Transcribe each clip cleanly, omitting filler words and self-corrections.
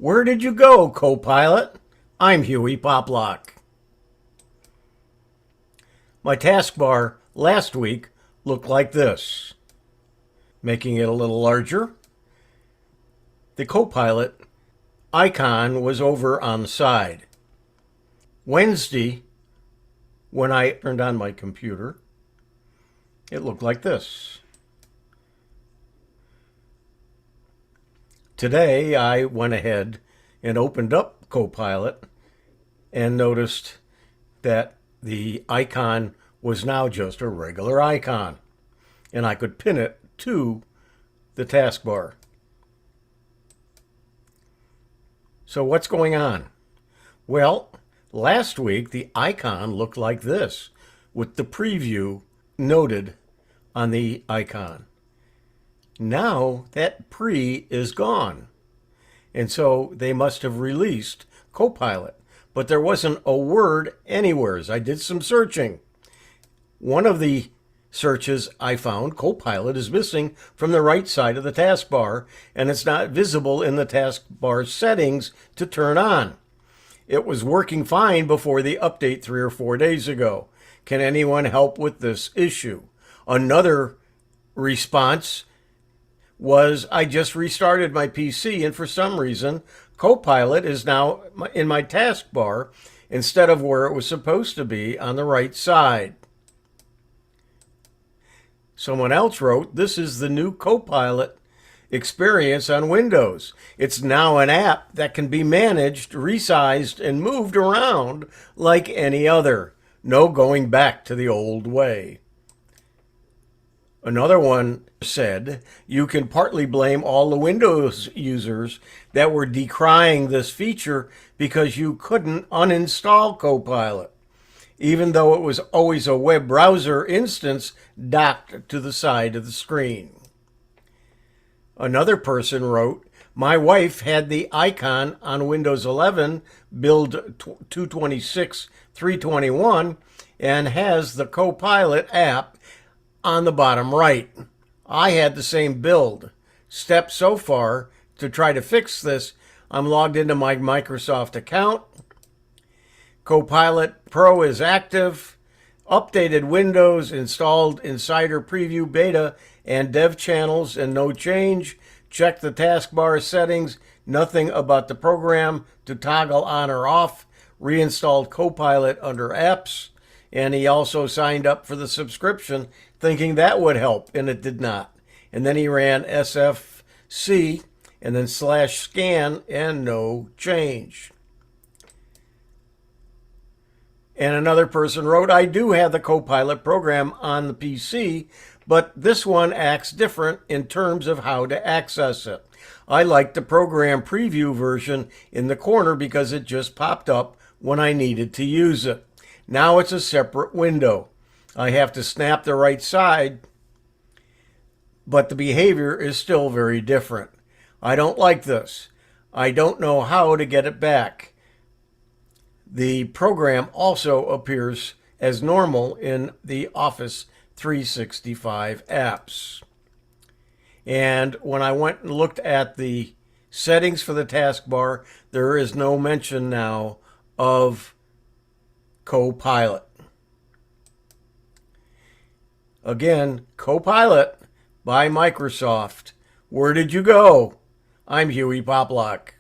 Where did you go, co-pilot? I'm Hewie Poplock. My taskbar last week looked like this. Making it a little larger, the co-pilot icon was over on the side. Wednesday, when I turned on my computer, it looked like this. Today, I went ahead and opened up Copilot and noticed that the icon was now just a regular icon, and I could pin it to the taskbar. So what's going on? Well, last week the icon looked like this, with the preview noted on the icon. Now that pre is gone. And so they must have released Copilot. But there wasn't a word anywhere. I did some searching. One of the searches I found, Copilot is missing from the right side of the taskbar, and it's not visible in the taskbar settings to turn on. It was working fine before the update 3 or 4 days ago. Can anyone help with this issue? Another response was I just restarted my PC, and for some reason Copilot is now in my taskbar instead of where it was supposed to be on the right side. Someone else wrote, this is the new Copilot experience on Windows. It's now an app that can be managed, resized, and moved around like any other. No going back to the old way. Another one said, you can partly blame all the Windows users that were decrying this feature because you couldn't uninstall Copilot, even though it was always a web browser instance docked to the side of the screen. Another person wrote, my wife had the icon on Windows 11, build 226.321, and has the Copilot app on the bottom right. I had the same build. Steps so far to try to fix this. I'm logged into my Microsoft account. Copilot Pro is active. Updated Windows, installed Insider Preview Beta and Dev channels, and no change. Check the taskbar settings. Nothing about the program to toggle on or off. Reinstalled Copilot under apps. And he also signed up for the subscription thinking that would help, and it did not. And then he ran SFC and then /scan, and no change. And another person wrote, I do have the Copilot program on the PC, but this one acts different in terms of how to access it. I like the program preview version in the corner because it just popped up when I needed to use it. Now it's a separate window. I have to snap the right side, but the behavior is still very different. I don't like this. I don't know how to get it back. The program also appears as normal in the Office 365 apps. And when I went and looked at the settings for the taskbar, there is no mention now of Copilot. Again, Copilot by Microsoft. Where did you go? I'm Hewie Poplock.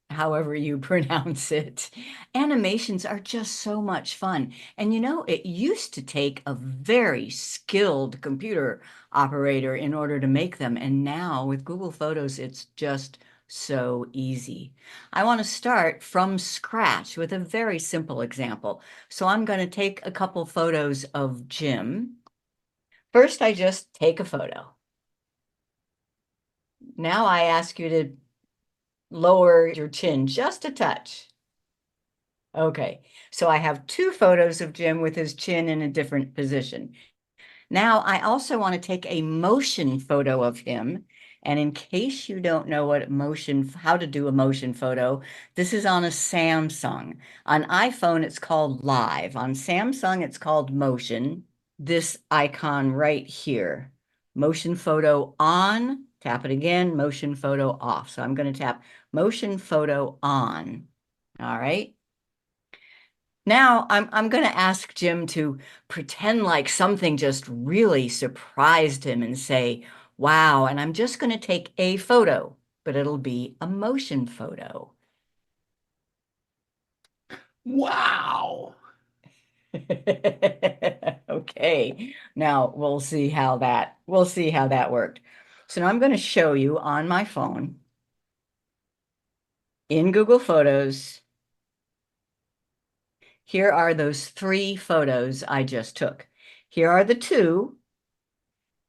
However you pronounce it. Animations are just so much fun. And you know, it used to take a very skilled computer operator in order to make them. And now with Google Photos, it's just so easy. I want to start from scratch with a very simple example. So I'm going to take a couple photos of Jim. First, I just take a photo. Now I ask you to lower your chin just a touch. Okay, so I have 2 photos of Jim with his chin in a different position. Now I also want to take a motion photo of him. And in case you don't know how to do a motion photo, this is on a Samsung. On iPhone, it's called Live. On Samsung, it's called Motion. This icon right here, motion photo on Tap it again, motion photo off. So I'm going to tap motion photo on. All right. Now I'm going to ask Jim to pretend like something just really surprised him and say, wow, and I'm just going to take a photo, but it'll be a motion photo. Wow. Okay, now we'll see how that worked. So now I'm going to show you on my phone in Google Photos. Here are those 3 photos I just took. Here are the 2,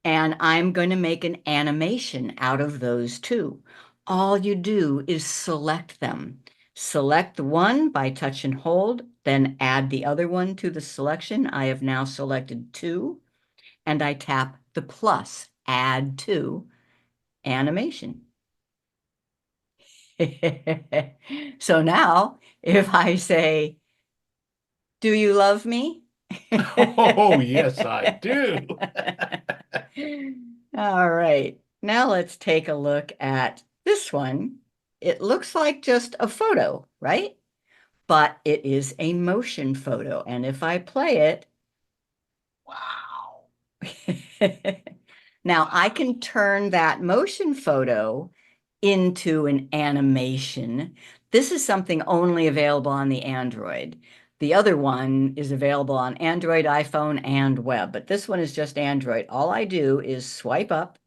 and I'm going to make an animation out of those 2. All you do is select them. Select one by touch and hold, then add the other one to the selection. I have now selected 2, and I tap the plus, add to, animation. So now, if I say, do you love me? Oh, yes, I do. All right, now let's take a look at this one. It looks like just a photo, right? But it is a motion photo. And if I play it, Wow. now I can turn that motion photo into an animation. This is something only available on the Android. The other one is available on Android, iPhone, and web, but this one is just Android. All I do is swipe up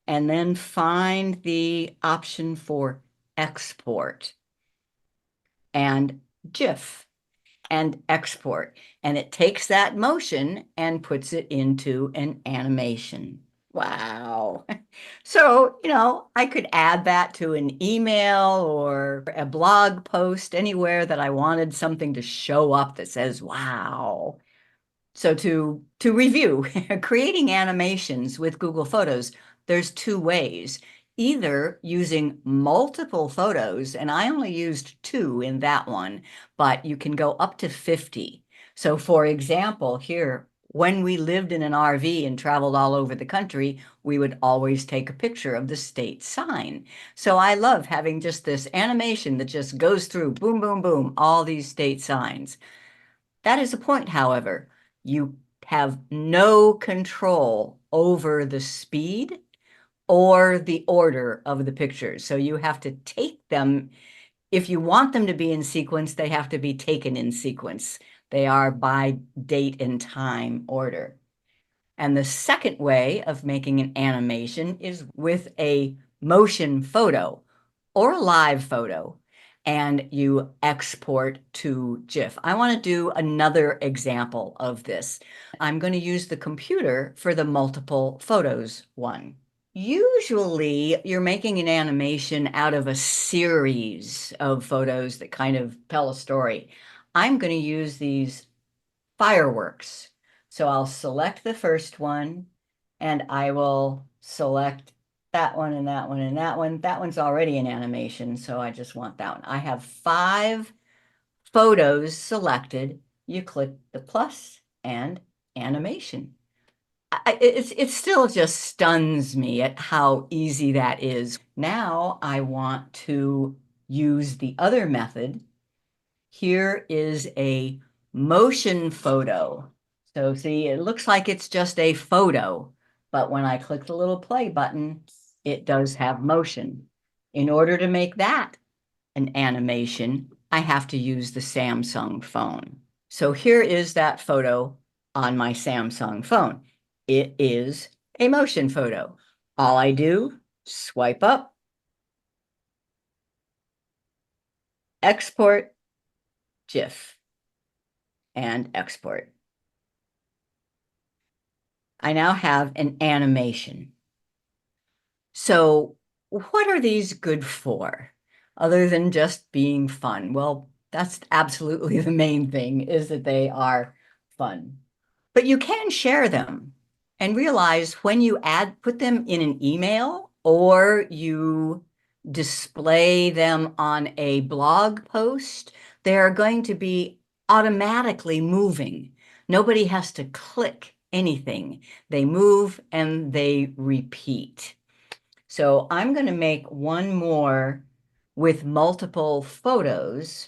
and then find the option for export and GIF and export. And it takes that motion and puts it into an animation. Wow. So, I could add that to an email or a blog post anywhere that I wanted something to show up that says, wow. So to review, creating animations with Google Photos, there's 2 ways. Either using multiple photos, and I only used 2 in that one, but you can go up to 50. So for example, here, when we lived in an RV and traveled all over the country, we would always take a picture of the state sign. So I love having just this animation that just goes through, boom, boom, boom, all these state signs. That is a point, however. You have no control over the speed or the order of the pictures. So you have to take them. If you want them to be in sequence, they have to be taken in sequence. They are by date and time order. And the second way of making an animation is with a motion photo or a live photo, and you export to GIF. I want to do another example of this. I'm going to use the computer for the multiple photos one. Usually, you're making an animation out of a series of photos that kind of tell a story. I'm going to use these fireworks. So I'll select the first one, and I will select that one and that one and that one. That one's already an animation, so I just want that one. I have 5 photos selected. You click the plus and animation. It still just stuns me at how easy that is. Now I want to use the other method. Here is a motion photo. So see, it looks like it's just a photo, but when I click the little play button, it does have motion. In order to make that an animation, I have to use the Samsung phone. So here is that photo on my Samsung phone. It is a motion photo. All I do, swipe up, export, GIF, and export. I now have an animation. So what are these good for, other than just being fun? Well, that's absolutely the main thing, is that they are fun. But you can share them and realize when you put them in an email or you display them on a blog post, they are going to be automatically moving. Nobody has to click anything. They move and they repeat. So I'm going to make one more with multiple photos.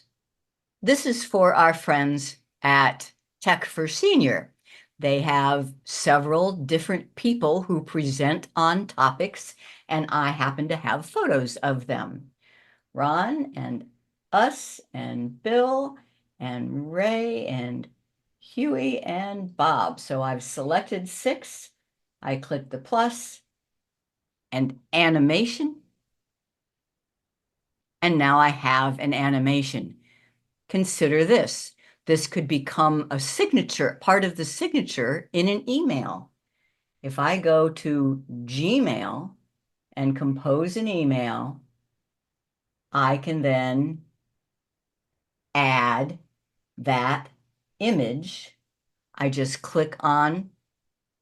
This is for our friends at Tech for Senior. They have several different people who present on topics, and I happen to have photos of them. Ron and us and Bill and Ray and Hewie and Bob. So I've selected 6. I click the plus and animation. And now I have an animation. Consider this. This could become a signature, part of the signature in an email. If I go to Gmail and compose an email, I can then add that image. I just click on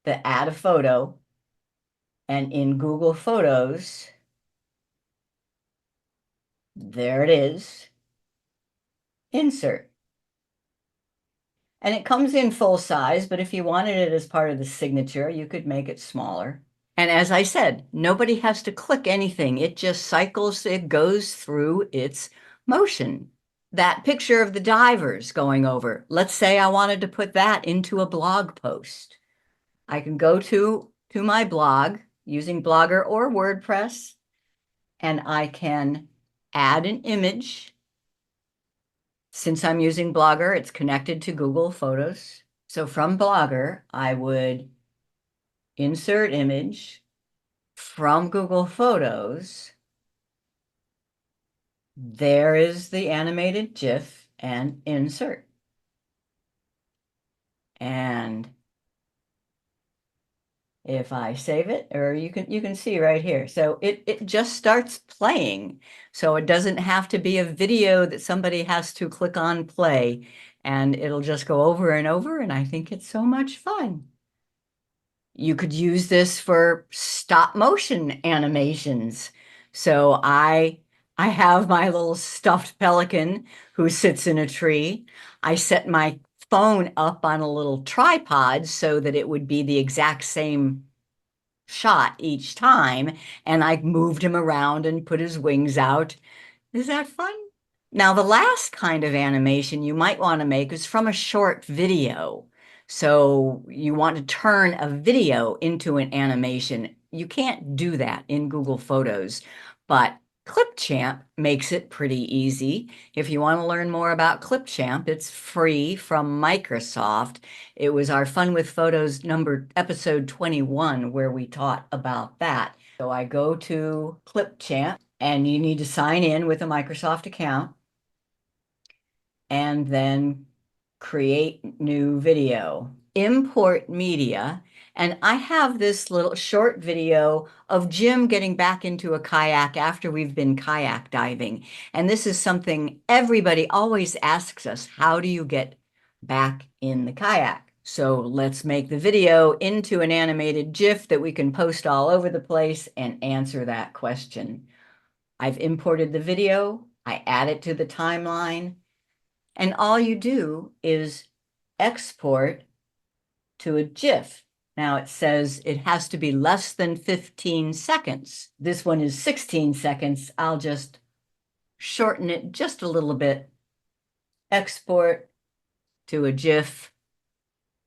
the add a photo, and in Google Photos, there it is, insert. And it comes in full size, but if you wanted it as part of the signature, you could make it smaller. And as I said, nobody has to click anything. It just cycles, it goes through its motion. That picture of the divers going over, let's say I wanted to put that into a blog post. I can go to my blog using Blogger or WordPress, and I can add an image. Since I'm using Blogger, it's connected to Google Photos. So from Blogger, I would insert image from Google Photos. There is the animated GIF and insert. And if I save it, or you can see right here. So it just starts playing. So it doesn't have to be a video that somebody has to click on play, and it'll just go over and over, and I think it's so much fun. You could use this for stop motion animations. So I have my little stuffed pelican who sits in a tree. I set my phone up on a little tripod so that it would be the exact same shot each time, and I moved him around and put his wings out. Is that fun? Now, the last kind of animation you might want to make is from a short video. So you want to turn a video into an animation. You can't do that in Google Photos, but Clipchamp makes it pretty easy. If you want to learn more about Clipchamp, it's free from Microsoft. It was our Fun with Photos episode 21 where we taught about that. So I go to Clipchamp, and you need to sign in with a Microsoft account and then create new video, import media. And I have this little short video of Jim getting back into a kayak after we've been kayak diving. And this is something everybody always asks us, how do you get back in the kayak? So let's make the video into an animated GIF that we can post all over the place and answer that question. I've imported the video, I add it to the timeline, and all you do is export to a GIF. Now it says it has to be less than 15 seconds. This one is 16 seconds. I'll just shorten it just a little bit. Export to a GIF.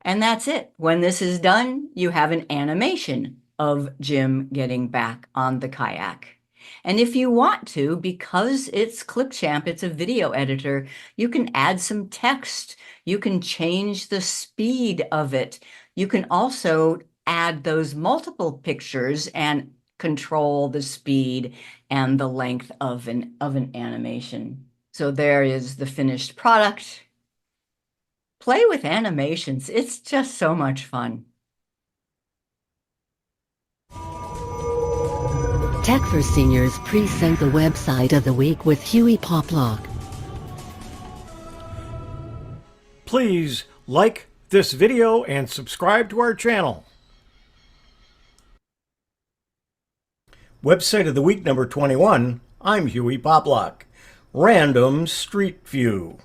And that's it. When this is done, you have an animation of Jim getting back on the kayak. And if you want to, because it's Clipchamp, it's a video editor, you can add some text. You can change the speed of it. You can also add those multiple pictures and control the speed and the length of an animation. So there is the finished product. Play with animations. It's just so much fun. Tech for Seniors present the website of the week with Hewie Poplock. Please like this video and subscribe to our channel. Website of the week number 21. I'm Hewie Poplock. Random Street View.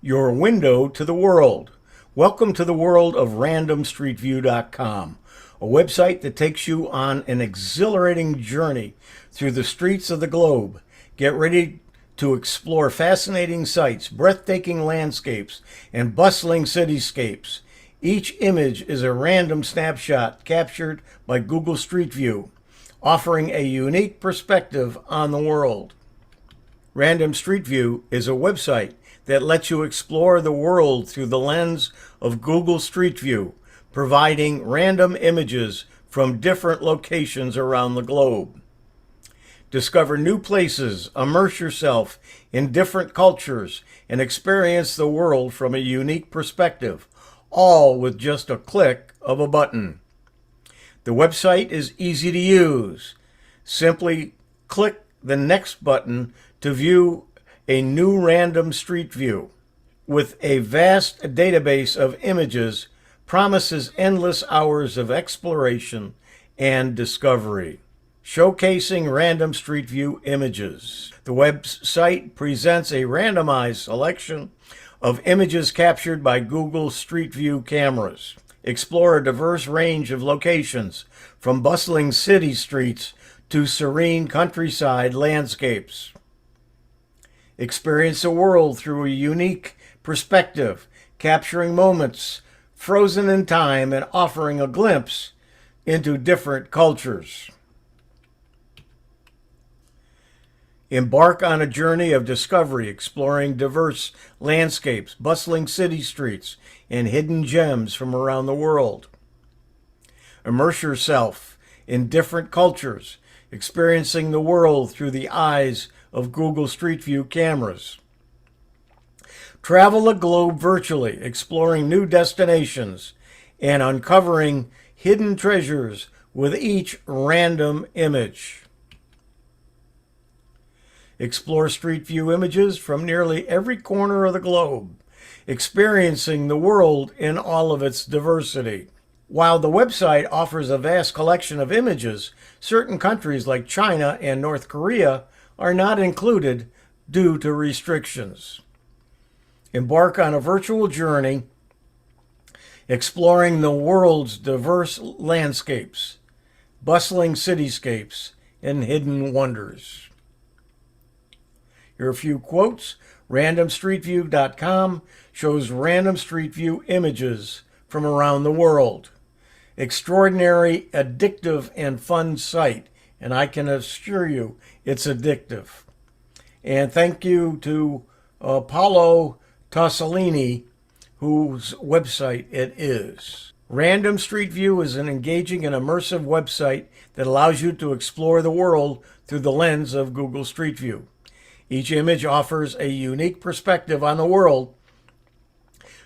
Your window to the world. Welcome to the world of randomstreetview.com. a website that takes you on an exhilarating journey through the streets of the globe. Get ready to explore fascinating sights, breathtaking landscapes, and bustling cityscapes. Each image is a random snapshot captured by Google Street View, offering a unique perspective on the world. Random Street View is a website that lets you explore the world through the lens of Google Street View, providing random images from different locations around the globe. Discover new places, immerse yourself in different cultures, and experience the world from a unique perspective, all with just a click of a button. The website is easy to use. Simply click the next button to view a new random street view. With a vast database of images, promises endless hours of exploration and discovery. Showcasing random street view images. The website presents a randomized selection of images captured by Google Street View cameras. Explore a diverse range of locations, from bustling city streets to serene countryside landscapes. Experience the world through a unique perspective, capturing moments frozen in time and offering a glimpse into different cultures. Embark on a journey of discovery, exploring diverse landscapes, bustling city streets, and hidden gems from around the world. Immerse yourself in different cultures, experiencing the world through the eyes of Google Street View cameras. Travel the globe virtually, exploring new destinations and uncovering hidden treasures with each random image. Explore Street View images from nearly every corner of the globe, experiencing the world in all of its diversity. While the website offers a vast collection of images, certain countries like China and North Korea are not included due to restrictions. Embark on a virtual journey exploring the world's diverse landscapes, bustling cityscapes, and hidden wonders. Here are a few quotes. RandomStreetView.com shows random Street View images from around the world. Extraordinary, addictive, and fun site, and I can assure you it's addictive. And thank you to Paolo Tossalini, whose website it is. Random Street View is an engaging and immersive website that allows you to explore the world through the lens of Google Street View. Each image offers a unique perspective on the world,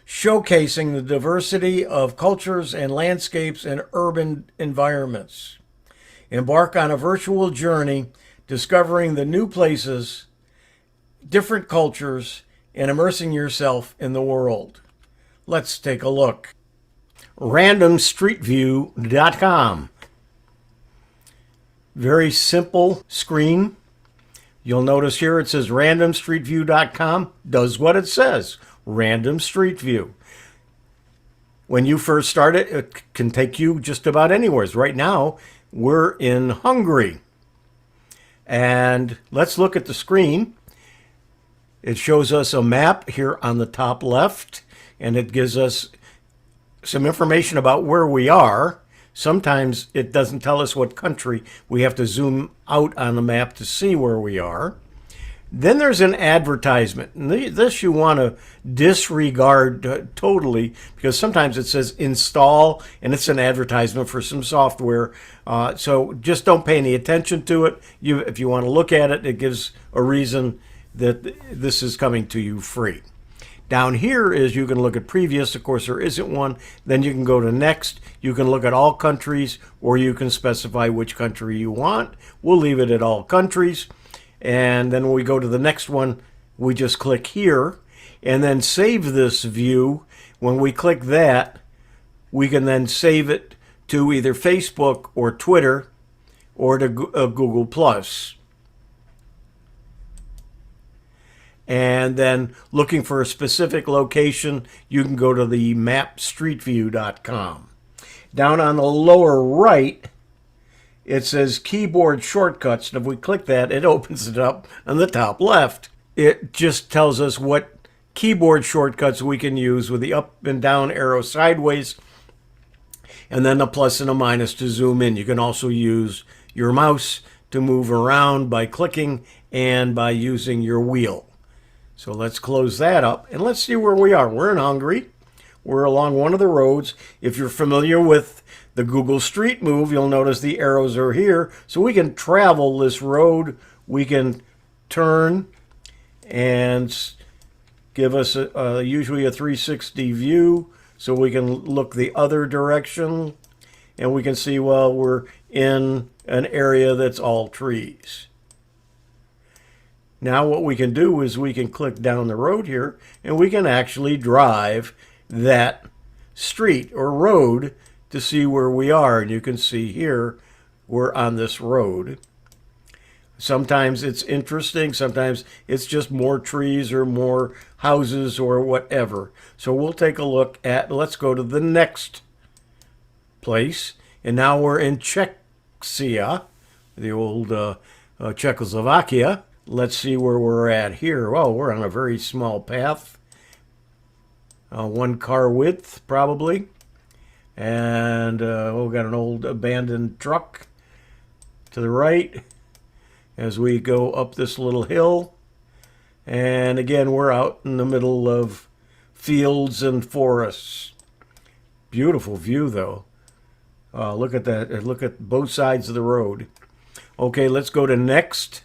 showcasing the diversity of cultures and landscapes and urban environments. Embark on a virtual journey, discovering the new places, different cultures, and immersing yourself in the world. Let's take a look. RandomStreetView.com. Very simple screen. You'll notice here it says RandomStreetView.com does what it says, Random Street View. When you first start it, it can take you just about anywhere. Right now, we're in Hungary. And let's look at the screen. It shows us a map here on the top left, and it gives us some information about where we are. Sometimes it doesn't tell us what country. We have to zoom out on the map to see where we are. Then there's an advertisement. And this you want to disregard totally, because sometimes it says install, and it's an advertisement for some software. So just don't pay any attention to it. If you want to look at it, it gives a reason that this is coming to you free. Down here is you can look at previous. Of course, there isn't one. Then you can go to next. You can look at all countries, or you can specify which country you want. We'll leave it at all countries. And then when we go to the next one, we just click here and then save this view. When we click that, we can then save it to either Facebook or Twitter or to Google+. And then looking for a specific location, you can go to the mapstreetview.com. Down on the lower right, it says keyboard shortcuts. And if we click that, it opens it up on the top left. It just tells us what keyboard shortcuts we can use with the up and down arrow sideways, and then the plus and a minus to zoom in. You can also use your mouse to move around by clicking and by using your wheel. So let's close that up and let's see where we are. We're in Hungary. We're along one of the roads. If you're familiar with the Google Street Move, you'll notice the arrows are here. So we can travel this road. We can turn and give us usually a 360 view, so we can look the other direction, and we can see, well, we're in an area that's all trees. Now what we can do is we can click down the road here, and we can actually drive that street or road to see where we are. And you can see here we're on this road. Sometimes it's interesting, sometimes it's just more trees or more houses or whatever. So we'll take a look at, let's go to the next place. And now we're in Czechia, the old Czechoslovakia. Let's see where we're at here. Well, we're on a very small path. 1 car width, probably. And we've got an old abandoned truck to the right as we go up this little hill. And again, we're out in the middle of fields and forests. Beautiful view, though. Look at that. Look at both sides of the road. Okay, let's go to next.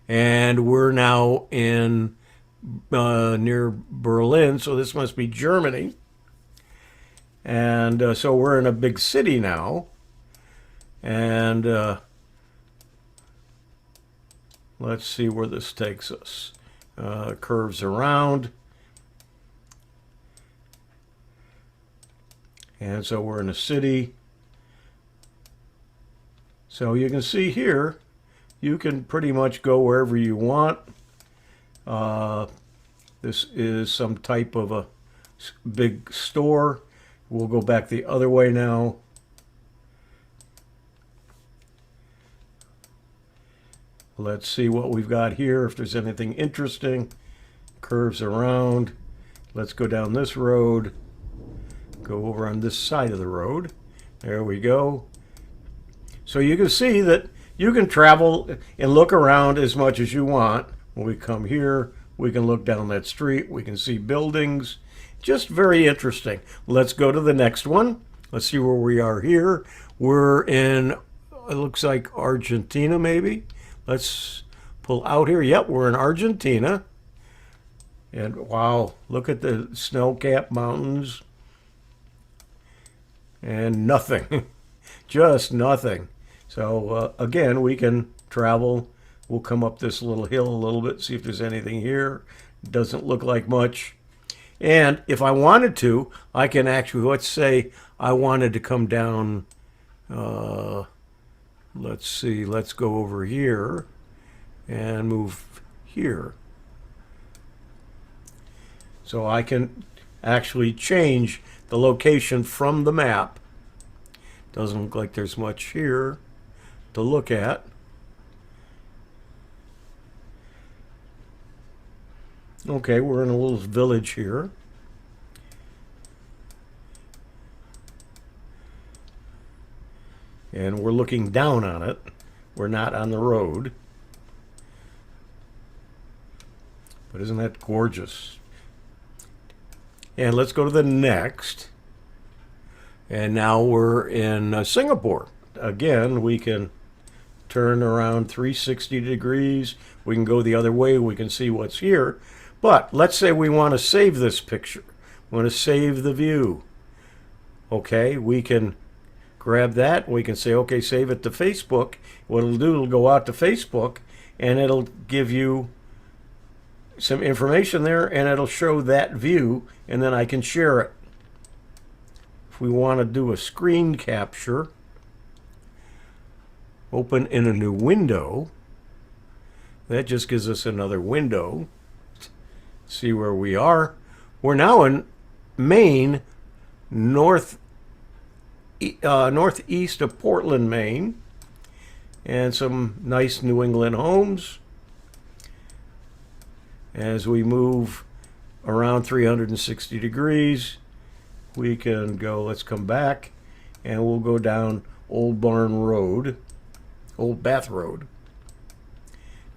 And we're now in near Berlin, so this must be Germany. And so we're in a big city now. And let's see where this takes us. Curves around. And so we're in a city. So you can see here, you can pretty much go wherever you want. This is some type of a big store. We'll go back the other way now. Let's see what we've got here, if there's anything interesting. Curves around. Let's go down this road. Go over on this side of the road. There we go. So you can see that you can travel and look around as much as you want. When we come here, we can look down that street. We can see buildings. Just very interesting. Let's go to the next one. Let's see where we are here. We're in, it looks like Argentina maybe. Let's pull out here. Yep, we're in Argentina. And wow, look at the snow-capped mountains. And nothing. Just nothing. So again, we can travel. We'll come up this little hill a little bit, see if there's anything here. Doesn't look like much. And if I wanted to, I can actually, let's say I wanted to come down, let's see, let's go over here and move here. So I can actually change the location from the map. Doesn't look like there's much here to look at. Okay, we're in a little village here. And we're looking down on it. We're not on the road. But isn't that gorgeous? And let's go to the next. And now we're in Singapore. Again, we can turn around 360 degrees. We can go the other way. We can see what's here. But let's say we want to save this picture. We want to save the view. Okay, we can grab that. We can say, okay, save it to Facebook. What it'll do, it'll go out to Facebook, and it'll give you some information there, and it'll show that view, and then I can share it. If we want to do a screen capture, open in a new window, that just gives us another window. See where we are. We're now in Maine, North northeast of Portland, Maine, and some nice New England homes. As we move around 360 degrees, we can go, let's come back, and we'll go down Old Bath Road.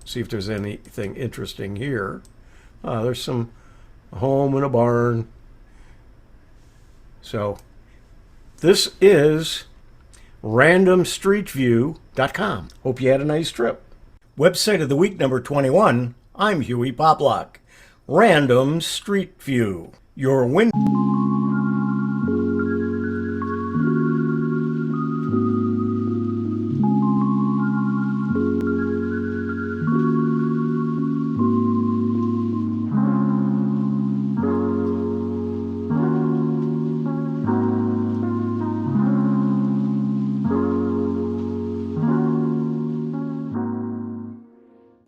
See if there's anything interesting here. There's some home and a barn. So this is randomstreetview.com. Hope you had a nice trip. Website of the week number 21. I'm Hewie Poplock. Random Street View. Your window.